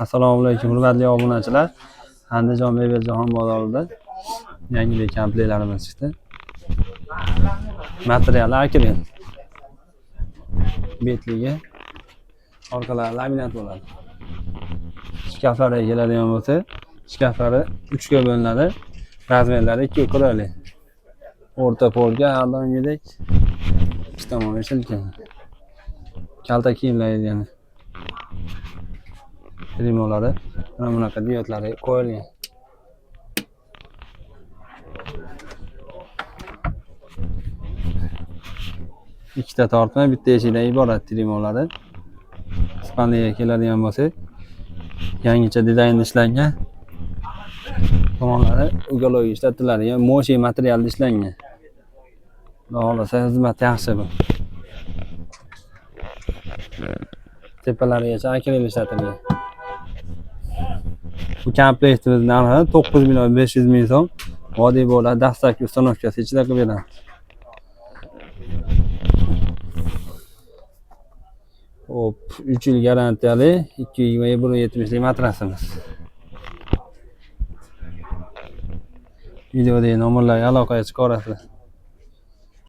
Assalomu alaykum hurmatli obunachilar. Andijon mebel jahon bozorida yangi komplektlarimiz chiqdi. Material akrilik. Betligi orqalari laminat bo'ladi. Shkaflariga keladigan bo'lsa, shkaflari 3 ga bo'linadi. Razmerlari 2 qirali. O'rta polga har doimgidek 2 tomon ishilgan. Kalta kiyimlaydigan rimolari mana bunaqa diodlari qo'yilgan. Ikkita tortma, bitta eshikdan iborat rimolari. Ispaniyaga keladigan bo'lsa, yangicha dizaynda ishlangan. Tomonlari ugalog ishlatiladigan moshi materialda ishlangan. Xohlasa xizmat yaxshi bu. Tepalarigacha akrilik ishlatilgan. Bu komplektimiz narxi 9.500.000 so'm. Vodiy bo'ladi, dastlabki ustanovkasi ichida qilib beramiz. Hop, 3 yil garantiyali 220-170 matrasimiz. Videodagi nomerlarga aloqaga chiqarasiz.